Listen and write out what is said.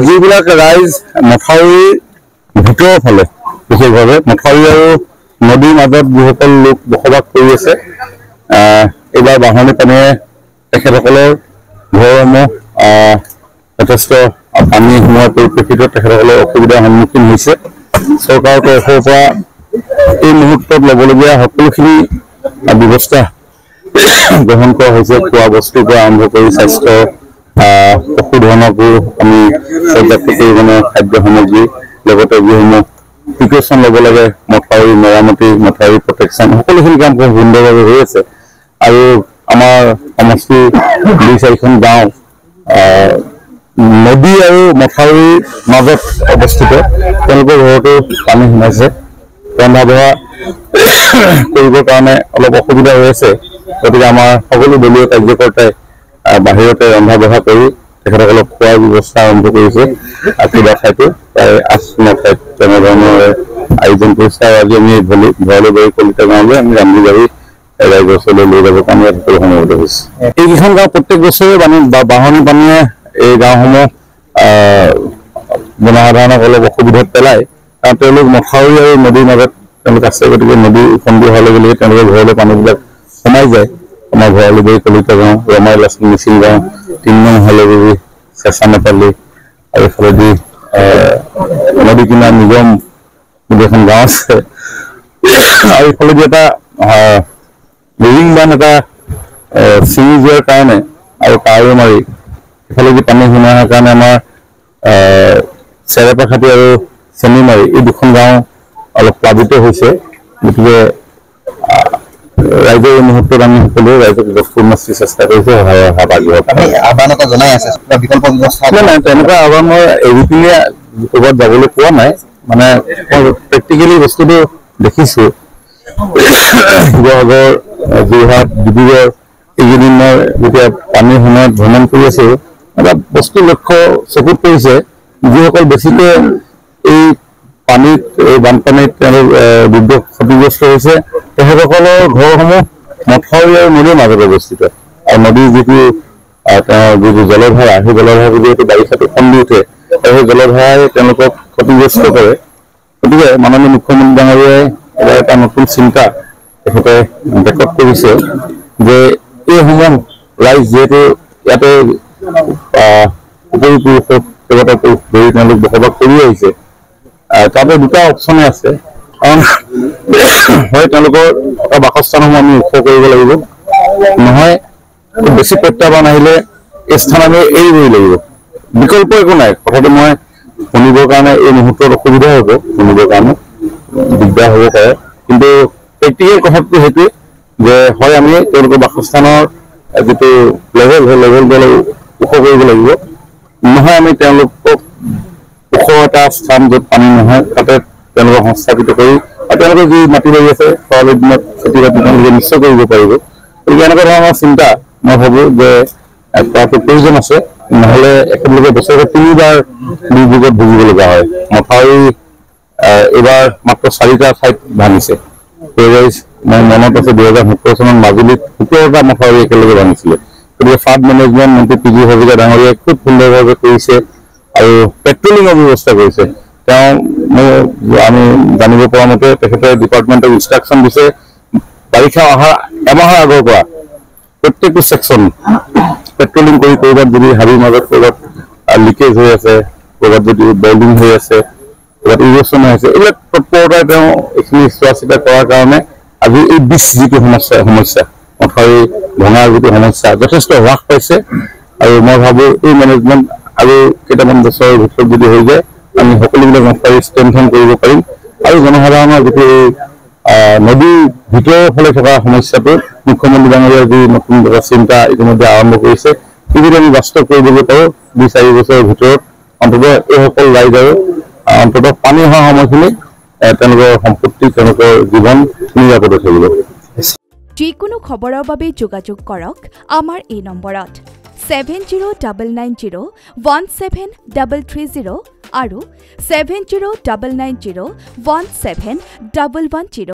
যিবিলাক ৰাইজ মথাউৰিৰ ভিতৰৰ ফালে বিশেষভাৱে মথাউৰি আৰু নদীৰ মাজত যিসকল লোক বসবাস কৰি আছে এইবাৰ বাঢ়নী পানীয়ে তেখেতসকলৰ ঘৰসমূহ যথেষ্ট পানী সোমোৱাৰ পৰিপ্ৰেক্ষিতত তেখেতসকলে অসুবিধাৰ সন্মুখীন হৈছে। চৰকাৰৰ তৰফৰ পৰা এই মুহূৰ্তত ল'বলগীয়া সকলোখিনি ব্যৱস্থা গ্ৰহণ কৰা হৈছে। খোৱা বস্তুৰ পৰা আৰম্ভ কৰি স্বাস্থ্য পশুধনকো আমি পৰ্যাপ্ত পৰিমাণৰ খাদ্য সামগ্ৰী লগতে যিসমূহ প্ৰিকশ্যন ল'ব লাগে মথাউৰি মেৰামতি মথাউৰি প্ৰটেকশ্যন সকলোখিনি কাম খুব সুন্দৰভাৱে হৈ আছে। আৰু আমাৰ সমষ্টিৰ 2-4খন গাঁও নদী আৰু মথাউৰিৰ মাজত অৱস্থিত। তেওঁলোকৰ ঘৰতো পানী সোমাইছে। ৰন্ধা বঢ়া কৰিবৰ কাৰণে অলপ অসুবিধা হৈ আছে। গতিকে আমাৰ সকলো দলীয় কাৰ্যকৰ্তাই বাহিৰতে ৰন্ধা বঢ়া কৰি তেখেতসকলক খোৱাৰ ব্যৱস্থা আৰম্ভ কৰিছে। কিবা ঠাইতো প্ৰায় 8-9 ঠাইত তেনেধৰণৰ আয়োজন কৰিছে। আৰু আজি আমি ভৰালি বাৰী কলিতা গাঁৱলৈ আমি ৰান্ধি বাঢ়ি ৰাইজৰ ওচৰলৈ লৈ যাবৰ কাৰণে সকলো সমবেত হৈছে। এইকেইখন গাঁও প্ৰত্যেক বছৰে বাঢ়নী পানীয়ে এই গাঁওসমূহ জনসাধাৰণক অলপ অসুবিধাত পেলায়। কাৰণ তেওঁলোক মথাউৰি আৰু নদীৰ মাজত তেওঁলোক আছে। গতিকে নদী উফন্দি হোৱাৰ লগে লগে তেওঁলোকৰ ঘৰলৈ পানীবিলাক সোমাই যায়। আমাৰ ভৰালি বাৰী কলিতা গাঁও ৰমাই লাচন মিচিং গাঁও 3 নং হালগুৰি চেঁচা নেপালী আৰু এইফালেদি নদী কিনাৰ নিগম বুলি এখন গাঁও আছে। আৰু এইফালেদি এটা ৰিং বান্ধ এটা ছিঙি যোৱাৰ কাৰণে আৰু কাৱৈ মাৰি এইফালেদি পানী সোমাই অহাৰ কাৰণে আমাৰ চেৰেপাখাটি আৰু চেনিমাৰী এই 2খন গাঁও অলপ প্লাবিত হৈছে। গতিকে ৰাইজৰ এই মুহূৰ্তত আমি সকলোৱে ৰাইজক যথেষ্ট চেষ্টা কৰিছোঁ সহায়ৰ হাত আগবঢ়াব। আহ্বান এটা জনাই আছে বিকল্প ব্যৱস্থা নাই। তেনেকুৱা আহ্বান মই এৰি পিনে ক'ৰবাত যাবলৈ পোৱা নাই। মানে মই প্ৰেক্টিকেলি বস্তুটো দেখিছোঁ। শিৱসাগৰ যোৰহাট ডিব্ৰুগড় এইকেইদিনৰ যেতিয়া পানীৰ সময়ত ভ্ৰমণ কৰি আছোঁ এটা বস্তু লক্ষ্য চকুত পৰিছে। যিসকল বেছিকৈ এই পানীত এই বানপানীত তেওঁলোক দুৰ্যোগ ক্ষতিগ্ৰস্ত হৈছে তেখেতসকলৰ ঘৰসমূহ মথাউৰি আৰু নদীৰ মাজত অৱস্থিত। আৰু নদীৰ যিটো জলধাৰা সেই জলধাৰা যিহেতু বাৰিষাত উফন্দি উঠে আৰু সেই জলধাৰাই তেওঁলোকক ক্ষতিগ্ৰস্ত কৰে। গতিকে মাননীয় মুখ্যমন্ত্ৰী ডাঙৰীয়াই এটা নতুন চিন্তা তেখেতে ব্যাকত কৰিছে যে এইসমূহ ৰাইজ যিহেতু ইয়াতে উপৰি পুৰুষক কেইবাটা পুৰুষ ধৰি তেওঁলোক বসবাস কৰি আহিছে। তাতে 2টা অপশ্যনে আছে। কাৰণ হয় তেওঁলোকৰ বাসস্থানসমূহ আমি ওখ কৰিব লাগিব, নহয় বেছি প্ৰত্যাহ্বান আহিলে এই স্থান আমি এৰিবই লাগিব। বিকল্প একো নাই। কথাটো মই শুনিবৰ কাৰণে এই মুহূৰ্তত অসুবিধা হ'ব, শুনিবৰ কাৰণে দিগদাৰ হ'ব পাৰে। কিন্তু প্ৰেক্টিকেল কথাটো সেইটোৱে যে হয় আমি তেওঁলোকৰ বাসস্থানৰ যিটো লেভেল সেই লেভেলটো ওখ কৰিব লাগিব, নহয় আমি তেওঁলোকক ওখ এটা স্থান য'ত পানী নহয় তাতে তেওঁলোকক সংস্থাপিত কৰি আৰু তেওঁলোকে যি মাটি বাৰী আছে খৰালিৰ দিনত খেতি বাতি তেওঁলোকে নিশ্চয় কৰিব পাৰিব। গতিকে এনেকুৱা ধৰণৰ চিন্তা মই ভাবোঁ যে কৰাটো প্ৰয়োজন আছে। নহ'লে একেলগে বছৰত 3বাৰ দুৰ্যোগত ভুগিব লগা হয়। মথাউৰি এইবাৰ মাত্ৰ 4টা ঠাইত ভাঙিছে। মোৰ মনত আছে 2017 চনত মাজুলীত 17টা মথাউৰি একেলগে ভাঙিছিলে। গতিকে ফ্লাড মেনেজমেণ্ট মন্ত্ৰী পি জি হাজৰিকা ডাঙৰীয়াই খুব সুন্দৰভাৱে কৰিছে আৰু পেট্ৰলিঙৰ ব্যৱস্থা কৰিছে। আমি জানিব পৰা মতে তেখেতে ডিপাৰ্টমেণ্টক ইনষ্ট্ৰাকশ্যন দিছে বাৰিষা অহাৰ এমাহৰ আগৰ পৰা প্ৰত্যেকটো ছেকশ্যন পেট্ৰলিং কৰি ক'ৰবাত যদি হাবিৰ মাজত ক'ৰবাত লিকেজ হৈ আছে, ক'ৰবাত যদি বইলিং হৈ আছে, ক'ৰবাত ইৰ'শ্যন হৈ আছে, এইবিলাক তৎপৰতাই তেওঁ এইখিনি চোৱা চিতা কৰাৰ কাৰণে আজি এই যিটো সমস্যা মথাউৰি ভঙাৰ যিটো সমস্যা যথেষ্ট হ্ৰাস পাইছে। আৰু মই ভাবোঁ এই মেনেজমেণ্ট আৰু কেইটামান বছৰৰ ভিতৰত যদি হৈ যায় আমি সকলোবিলাক মথাউৰি ষ্ট্ৰেংথেন কৰিব পাৰিম। আৰু জনসাধাৰণৰ যিটো নদীৰ ভিতৰৰ ফালে থকা সমস্যাটো মুখ্যমন্ত্ৰী ডাঙৰীয়াৰ যি নতুন এটা চিন্তা ইতিমধ্যে আৰম্ভ কৰিছে ই যদি আমি বাস্তৱ কৰি দিব পাৰোঁ 2-4 বছৰৰ ভিতৰত অন্ততঃ এইসকল ৰাইজ আৰু অন্ততঃ পানী অহা সময়খিনি তেওঁলোকৰ সম্পত্তি তেওঁলোকৰ জীৱন নিৰাপদে থাকিব। যিকোনো খবৰৰ বাবে যোগাযোগ কৰক আমাৰ এই নম্বৰত 7099017330 আৰু 7099017110।